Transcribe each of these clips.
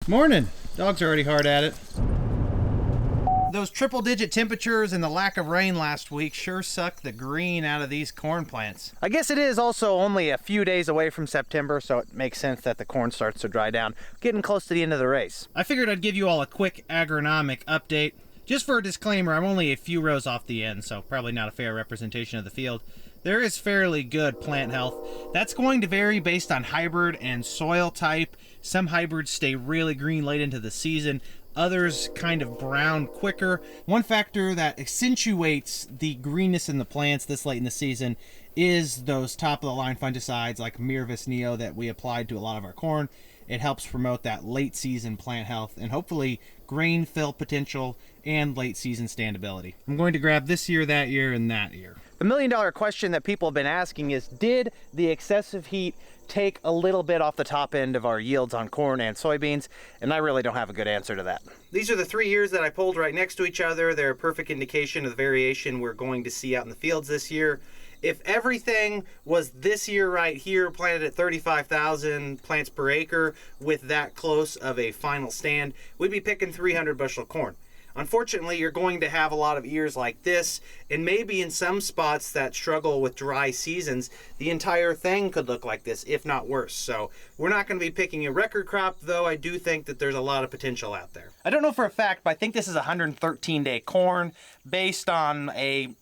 Morning. Dogs are already hard at it. Those triple-digit temperatures and the lack of rain last week sure sucked the green out of these corn plants. I guess it is also only a few days away from September, so it makes sense that the corn starts to dry down, getting close to the end of the race. I figured I'd give you all a quick agronomic update. Just for a disclaimer, I'm only a few rows off the end, so probably not a fair representation of the field. There is fairly good plant health. That's going to vary based on hybrid and soil type. Some hybrids stay really green late into the season. Others kind of brown quicker. One factor that accentuates the greenness in the plants this late in the season is those top-of-the-line fungicides like Mirvis Neo that we applied to a lot of our corn. It helps promote that late season plant health and hopefully grain fill potential and late season standability. I'm going to grab this year, that year, and that year. The million-dollar question that people have been asking is, did the excessive heat take a little bit off the top end of our yields on corn and soybeans? And I really don't have a good answer to that. These are the 3 years that I pulled right next to each other. They're a perfect indication of the variation we're going to see out in the fields this year. If everything was this year right here, planted at 35,000 plants per acre with that close of a final stand, we'd be picking 300 bushel corn. Unfortunately, you're going to have a lot of ears like this, and maybe in some spots that struggle with dry seasons, the entire thing could look like this, if not worse. So we're not going to be picking a record crop, though I do think that there's a lot of potential out there. I don't know for a fact, but I think this is 113-day corn based on a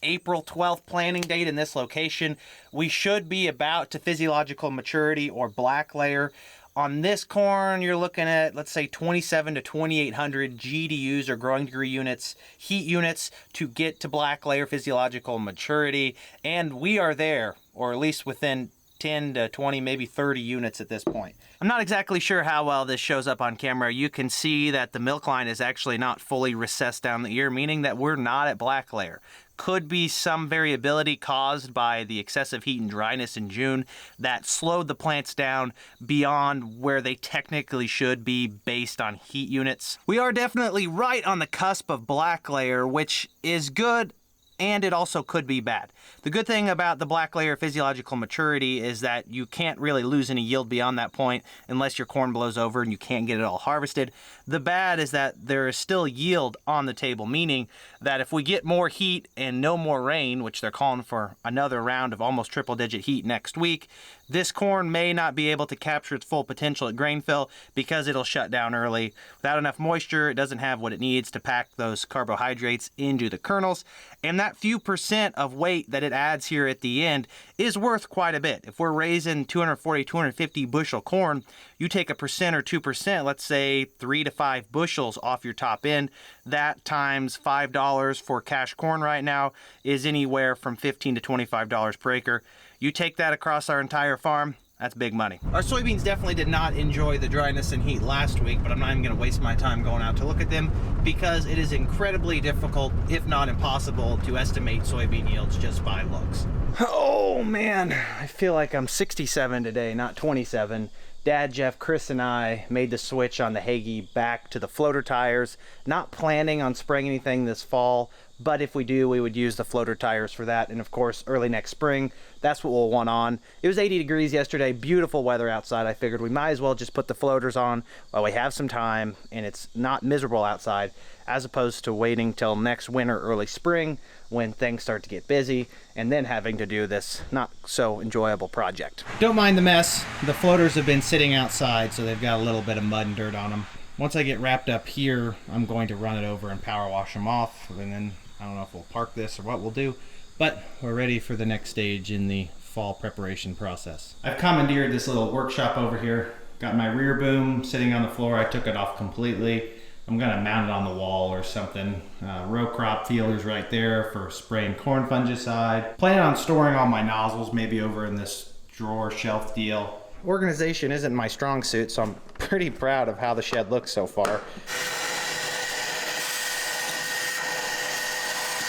April 12th planting date in this location. We should be about to physiological maturity or black layer. On this corn, you're looking at, let's say, 27 to 2,800 GDUs or growing degree units, heat units to get to black layer physiological maturity. And we are there, or at least within 10 to 20, maybe 30 units at this point. I'm not exactly sure how well this shows up on camera. You can see that the milk line is actually not fully recessed down the ear, meaning that we're not at black layer. Could be some variability caused by the excessive heat and dryness in June that slowed the plants down beyond where they technically should be based on heat units. We are definitely right on the cusp of black layer, which is good, and it also could be bad. The good thing about the black layer physiological maturity is that you can't really lose any yield beyond that point unless your corn blows over and you can't get it all harvested. The bad is that there is still yield on the table, meaning that if we get more heat and no more rain, which they're calling for another round of almost triple-digit heat next week, this corn may not be able to capture its full potential at grain fill because it'll shut down early. Without enough moisture, it doesn't have what it needs to pack those carbohydrates into the kernels, and that few percent of weight that it adds here at the end is worth quite a bit. If we're raising 240, 250 bushel corn, you take a percent or 2%, let's say 3 to 5 bushels off your top end, that times $5 for cash corn right now is anywhere from $15 to $25 per acre. You take that across our entire farm, that's big money. Our soybeans definitely did not enjoy the dryness and heat last week, but I'm not even gonna waste my time going out to look at them because it is incredibly difficult, if not impossible, to estimate soybean yields just by looks. Oh man, I feel like I'm 67 today, not 27. Dad, Jeff, Chris, and I made the switch on the Hagee back to the floater tires. Not planning on spraying anything this fall, but if we do, we would use the floater tires for that. And of course, early next spring, that's what we'll want on. It was 80 degrees yesterday, beautiful weather outside. I figured we might as well just put the floaters on while we have some time and it's not miserable outside, as opposed to waiting till next winter, early spring, when things start to get busy, and then having to do this not so enjoyable project. Don't mind the mess. The floaters have been sitting outside, so they've got a little bit of mud and dirt on them. Once I get wrapped up here, I'm going to run it over and power wash them off, and then I don't know if we'll park this or what we'll do, but we're ready for the next stage in the fall preparation process. I've commandeered this little workshop over here. Got my rear boom sitting on the floor. I took it off completely. I'm gonna mount it on the wall or something. Row crop feelers right there for spraying corn fungicide. Plan on storing all my nozzles maybe over in this drawer shelf deal. Organization isn't my strong suit, so I'm pretty proud of how the shed looks so far.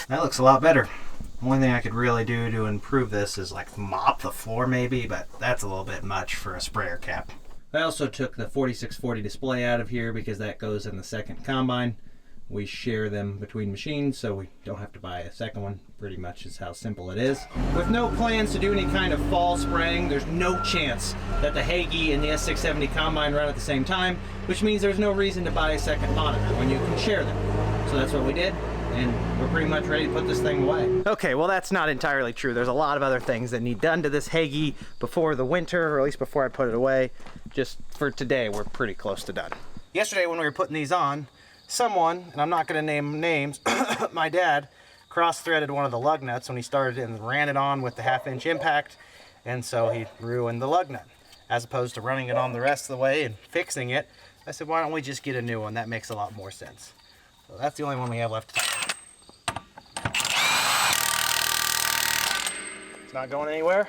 That looks a lot better. One thing I could really do to improve this is like mop the floor maybe, but that's a little bit much for a sprayer cap. I also took the 4640 display out of here because that goes in the second combine. We share them between machines, so we don't have to buy a second one. Pretty much is how simple it is. With no plans to do any kind of fall spraying, there's no chance that the Hagie and the S670 combine run at the same time, which means there's no reason to buy a second monitor when you can share them. So that's what we did, and we're pretty much ready to put this thing away. Okay, well that's not entirely true. There's a lot of other things that need done to this Hagie before the winter, or at least before I put it away. Just for today, we're pretty close to done. Yesterday when we were putting these on, someone, and I'm not going to name names, my dad cross-threaded one of the lug nuts when he started and ran it on with the 1/2-inch impact, and so he ruined the lug nut. As opposed to running it on the rest of the way and fixing it, I said, why don't we just get a new one? That makes a lot more sense. So that's the only one we have left. It's not going anywhere.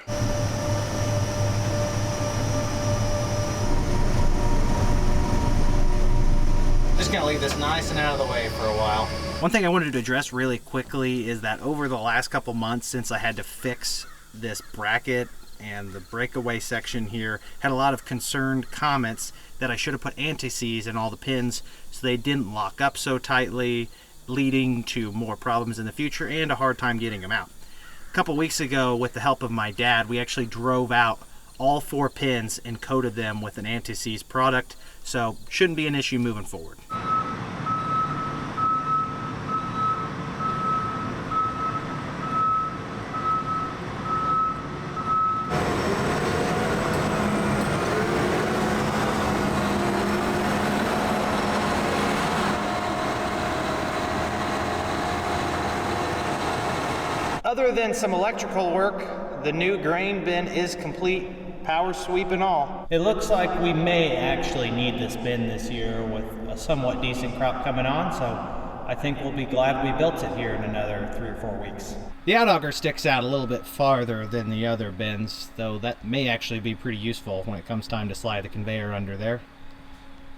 Just gonna leave this nice and out of the way for a while. One thing I wanted to address really quickly is that over the last couple months since I had to fix this bracket and the breakaway section here, had a lot of concerned comments that I should have put anti-seize in all the pins so they didn't lock up so tightly, leading to more problems in the future and a hard time getting them out. A couple weeks ago, with the help of my dad, we actually drove out all 4 pins and coated them with an anti-seize product, so shouldn't be an issue moving forward. Other than some electrical work, the new grain bin is complete, power sweep and all. It looks like we may actually need this bin this year with a somewhat decent crop coming on, so I think we'll be glad we built it here in another 3 or 4 weeks. The out-auger sticks out a little bit farther than the other bins, though that may actually be pretty useful when it comes time to slide the conveyor under there.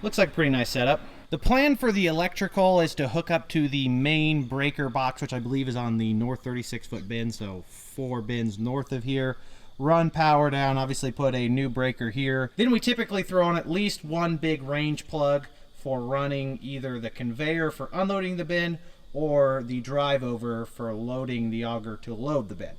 Looks like a pretty nice setup. The plan for the electrical is to hook up to the main breaker box, which I believe is on the north 36-foot bin, so 4 bins north of here. Run power down, obviously put a new breaker here. Then we typically throw on at least one big range plug for running either the conveyor for unloading the bin or the drive over for loading the auger to load the bin.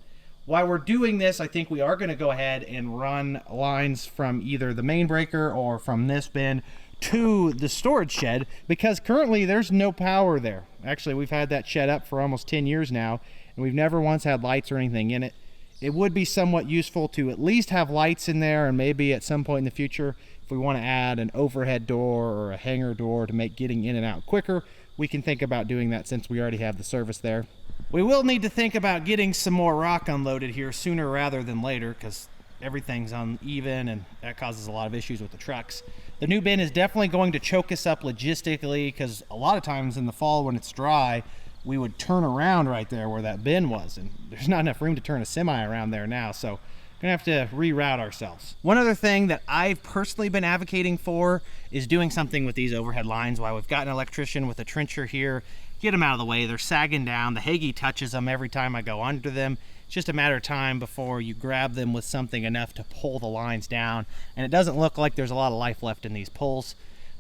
While we're doing this, I think we are going to go ahead and run lines from either the main breaker or from this bin to the storage shed, because currently there's no power there. Actually, we've had that shed up for almost 10 years now, and we've never once had lights or anything in it. It would be somewhat useful to at least have lights in there, and maybe at some point in the future, if we want to add an overhead door or a hangar door to make getting in and out quicker, we can think about doing that since we already have the service there. We will need to think about getting some more rock unloaded here sooner rather than later, because everything's uneven and that causes a lot of issues with the trucks. The new bin is definitely going to choke us up logistically, because a lot of times in the fall when it's dry, we would turn around right there where that bin was, and there's not enough room to turn a semi around there now, so we're gonna have to reroute ourselves. One other thing that I've personally been advocating for is doing something with these overhead lines. While we've got an electrician with a trencher here, get them out of the way. They're sagging down. The Hagie touches them every time I go under them. It's just a matter of time before you grab them with something enough to pull the lines down, and it doesn't look like there's a lot of life left in these pulls.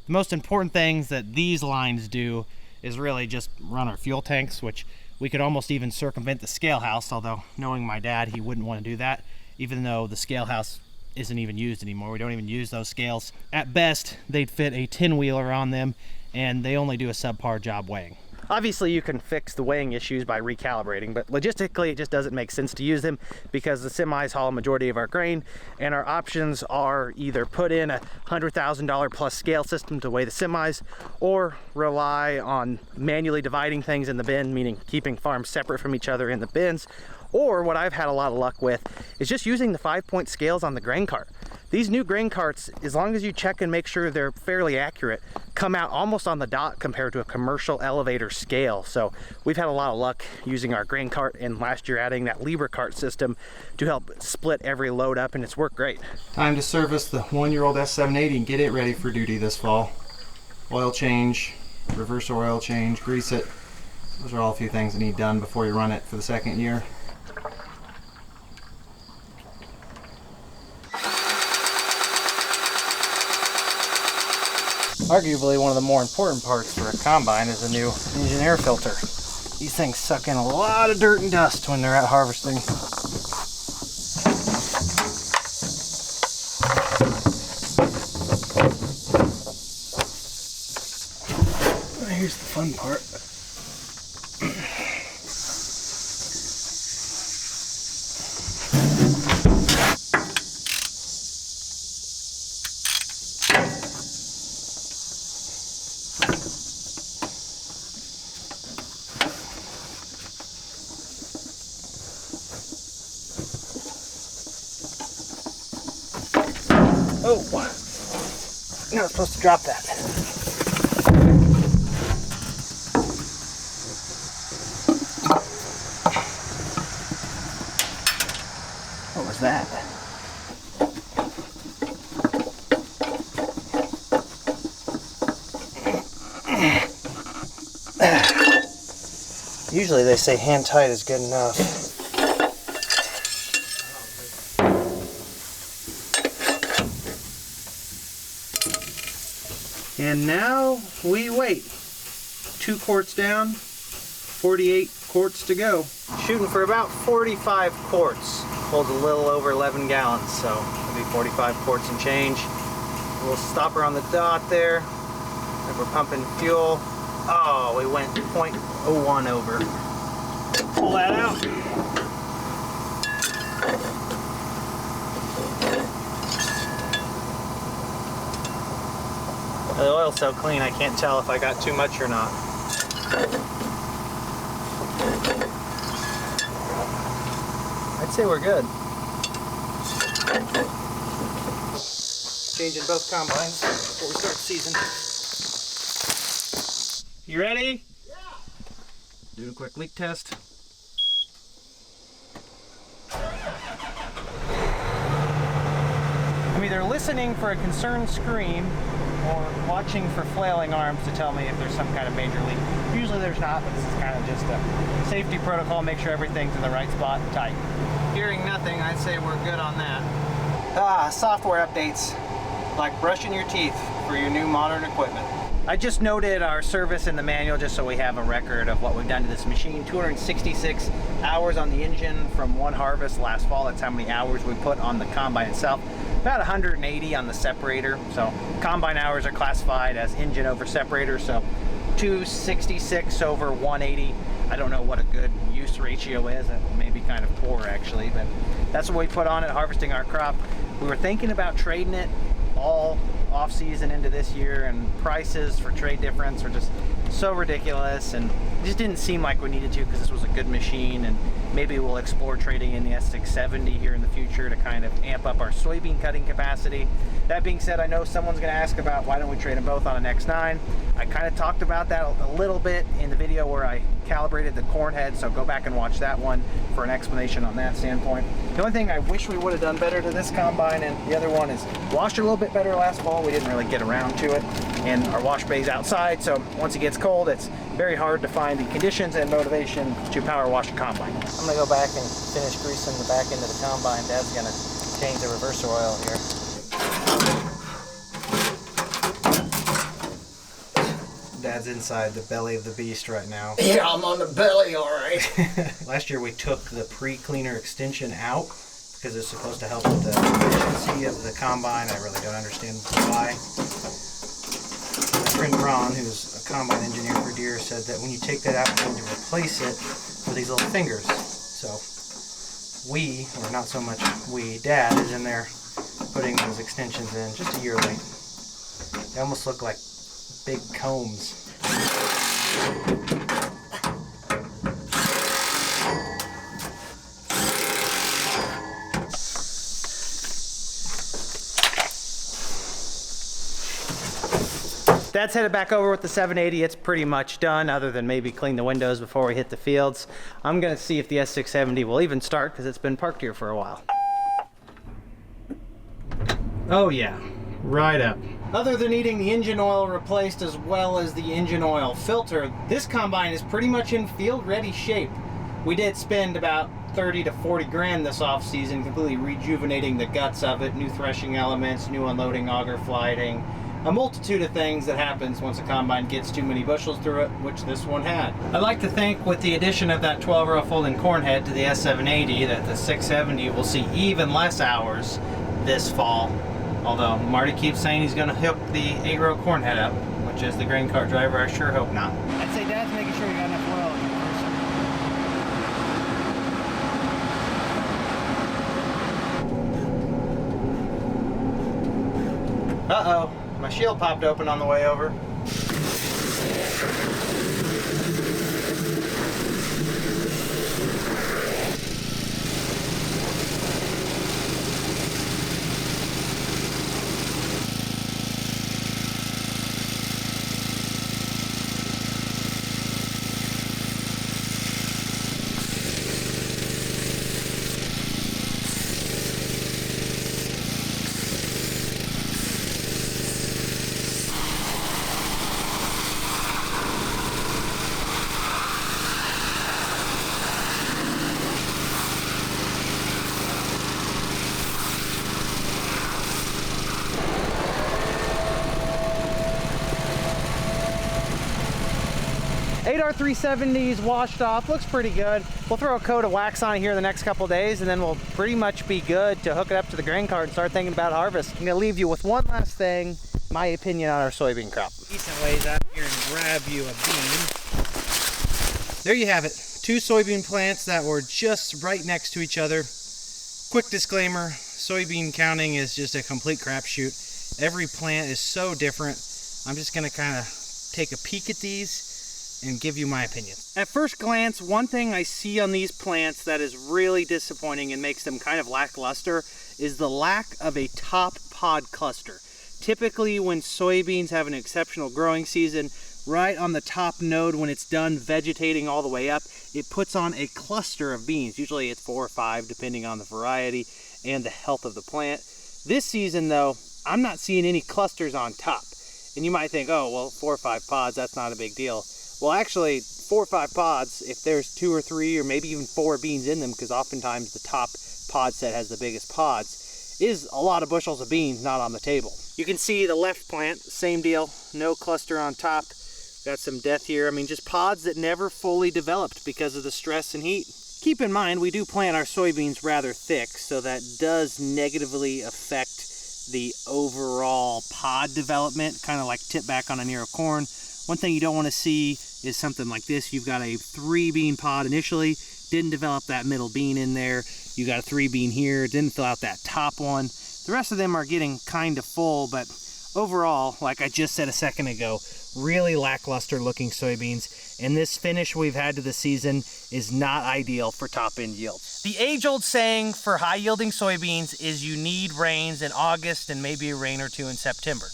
The most important things that these lines do is really just run our fuel tanks, which we could almost even circumvent the scale house, although knowing my dad, he wouldn't want to do that, even though the scale house isn't even used anymore. We don't even use those scales. At best, they'd fit a 10-wheeler on them, and they only do a subpar job weighing. Obviously, you can fix the weighing issues by recalibrating, but logistically, it just doesn't make sense to use them because the semis haul a majority of our grain, and our options are either put in a $100,000 plus scale system to weigh the semis, or rely on manually dividing things in the bin, meaning keeping farms separate from each other in the bins, or what I've had a lot of luck with is just using the 5-point scales on the grain cart. These new grain carts, as long as you check and make sure they're fairly accurate, come out almost on the dot compared to a commercial elevator scale. So we've had a lot of luck using our grain cart, and last year adding that Libra cart system to help split every load up, and it's worked great. Time to service the 1-year-old S780 and get it ready for duty this fall. Oil change, reverse oil change, grease it. Those are all a few things that need done before you run it for the 2nd year. Arguably one of the more important parts for a combine is a new engine air filter. These things suck in a lot of dirt and dust when they're out harvesting. Here's the fun part. Oh, you're not supposed to drop that. What was that? Usually they say hand tight is good enough. And now we wait. 2 quarts down, 48 quarts to go. Shooting for about 45 quarts. Holds a little over 11 gallons, so it'll be 45 quarts and change. We'll stop her on the dot there. And we're pumping fuel. Oh, we went 0.01 over. Pull that out. The oil's so clean I can't tell if I got too much or not. I'd say we're good. Changing both combines before we start season. You ready? Yeah. Do a quick leak test. I'm either listening for a concerned scream or watching for flailing arms to tell me if there's some kind of major leak. Usually there's not, but this is kind of just a safety protocol, make sure everything's in the right spot and tight. Hearing nothing, I'd say we're good on that. Software updates, like brushing your teeth for your new modern equipment. I just noted our service in the manual just so we have a record of what we've done to this machine. 266 hours on the engine from one harvest last fall. That's how many hours we put on the combine itself. About 180 on the separator. So combine hours are classified as engine over separator. So 266 over 180. I don't know what a good use ratio is. That may be kind of poor actually, but that's what we put on it harvesting our crop. We were thinking about trading it all off season into this year, and prices for trade difference are just so ridiculous, and it just didn't seem like we needed to because this was a good machine, and maybe we'll explore trading in the S670 here in the future to kind of amp up our soybean cutting capacity. That being said, I know someone's going to ask about why don't we trade them both on an X9. I kind of talked about that a little bit in the video where I calibrated the corn head, so go back and watch that one for an explanation on that standpoint. The only thing I wish we would have done better to this combine and the other one is washed it a little bit better last fall. We didn't really get around to it, and our wash bay's outside, so once it gets cold, it's very hard to find the conditions and motivation to power wash a combine. I'm gonna go back and finish greasing the back end of the combine. Dad's gonna change the reverser oil here. Dad's inside the belly of the beast right now. Yeah, I'm on the belly, all right. Last year we took the pre-cleaner extension out because it's supposed to help with the efficiency of the combine. I really don't understand why. My friend Ron, who's a combine engineer for deer, said that when you take that out, you need to replace it with these little fingers. So we, or not so much we, Dad is in there putting those extensions in just a year late. They almost look like big combs. Dad's headed back over with the 780. It's pretty much done, other than maybe clean the windows before we hit the fields. I'm gonna see if the S670 will even start because it's been parked here for a while. Oh yeah, right up. Other than needing the engine oil replaced as well as the engine oil filter, this combine is pretty much in field ready shape. We did spend about 30 to 40 grand this off season completely rejuvenating the guts of it, new threshing elements, new unloading auger flighting, a multitude of things that happens once a combine gets too many bushels through it, which this one had. I'd like to think with the addition of that 12-row folding corn head to the S780 that the 670 will see even less hours this fall. Although Marty keeps saying he's going to hook the 8-row corn head up, which as the grain cart driver, I sure hope not. I'd say Dad's making sure you got enough oil in your first. Uh-oh, my shield popped open on the way over. ATR370's washed off, looks pretty good. We'll throw a coat of wax on it here the next couple days and then we'll pretty much be good to hook it up to the grain cart and start thinking about harvest. I'm gonna leave you with one last thing, my opinion on our soybean crop. Decent ways out here and grab you a bean. There you have it, 2 soybean plants that were just right next to each other. Quick disclaimer, soybean counting is just a complete crapshoot. Every plant is so different. I'm just gonna kind of take a peek at these and give you my opinion. At first glance, one thing I see on these plants that is really disappointing and makes them kind of lackluster is the lack of a top pod cluster. Typically when soybeans have an exceptional growing season, right on the top node when it's done vegetating all the way up, it puts on a cluster of beans. Usually it's 4 or 5 depending on the variety and the health of the plant. This season though, I'm not seeing any clusters on top. And you might think, oh, well, 4 or 5 pods, that's not a big deal. Well, actually, 4 or 5 pods, if there's 2 or 3 or maybe even 4 beans in them, because oftentimes the top pod set has the biggest pods, is a lot of bushels of beans not on the table. You can see the left plant, same deal, no cluster on top. Got some death here. I mean, just pods that never fully developed because of the stress and heat. Keep in mind, we do plant our soybeans rather thick, so that does negatively affect the overall pod development, kind of like tip back on an ear of corn. One thing you don't want to see is something like this. You've got a 3 bean pod initially, didn't develop that middle bean in there. You got a 3 bean here, didn't fill out that top one. The rest of them are getting kind of full, but overall, like I just said a second ago, really lackluster looking soybeans. And this finish we've had to the season is not ideal for top end yields. The age-old saying for high yielding soybeans is you need rains in August and maybe a rain or 2 in September.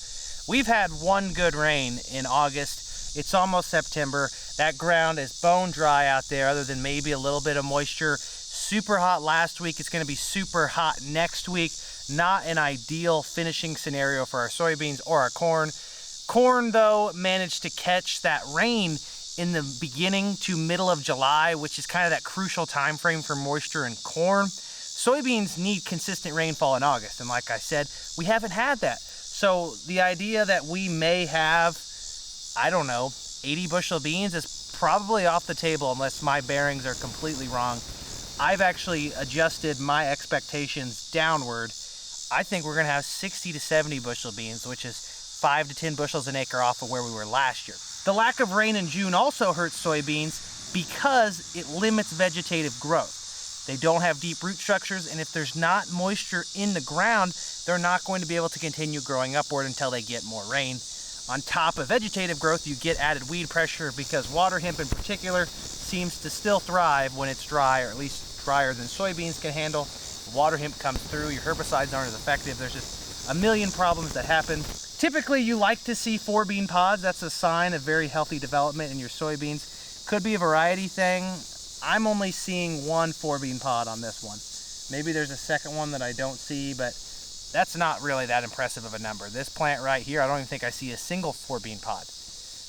We've had 1 good rain in August. It's almost September. That ground is bone dry out there other than maybe a little bit of moisture. Super hot last week. It's going to be super hot next week. Not an ideal finishing scenario for our soybeans or our corn. Corn, though, managed to catch that rain in the beginning to middle of July, which is kind of that crucial time frame for moisture in corn. Soybeans need consistent rainfall in August, and like I said, we haven't had that. So the idea that we may have, I don't know, 80 bushel beans is probably off the table unless my bearings are completely wrong. I've actually adjusted my expectations downward. I think we're gonna have 60 to 70 bushel beans, which is 5 to 10 bushels an acre off of where we were last year. The lack of rain in June also hurts soybeans because it limits vegetative growth. They don't have deep root structures, and if there's not moisture in the ground, they're not going to be able to continue growing upward until they get more rain. On top of vegetative growth, you get added weed pressure because water hemp in particular seems to still thrive when it's dry, or at least drier than soybeans can handle. Water hemp comes through, your herbicides aren't as effective. There's just a million problems that happen. Typically, you like to see 4 bean pods. That's a sign of very healthy development in your soybeans. Could be a variety thing. I'm only seeing 1 4 bean pod on this one. Maybe there's a second one that I don't see, but that's not really that impressive of a number. This plant right here, I don't even think I see a single 4 bean pod.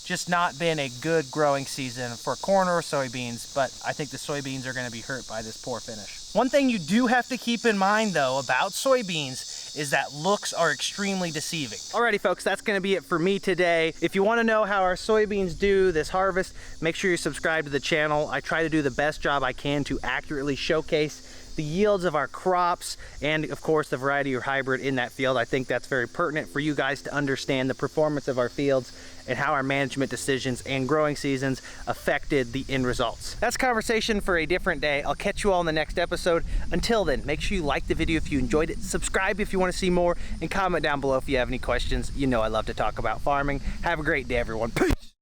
Just not been a good growing season for corn or soybeans, but I think the soybeans are going to be hurt by this poor finish. One thing you do have to keep in mind though about soybeans is that looks are extremely deceiving. Alrighty folks, that's gonna be it for me today. If you wanna know how our soybeans do this harvest, make sure you subscribe to the channel. I try to do the best job I can to accurately showcase the yields of our crops and of course the variety or hybrid in that field. I think that's very pertinent for you guys to understand the performance of our fields and how our management decisions and growing seasons affected the end results. That's conversation for a different day. I'll catch you all in the next episode. Until then, make sure you like the video if you enjoyed it, subscribe if you want to see more, and comment down below if you have any questions. You know I love to talk about farming. Have a great day, everyone. Peace!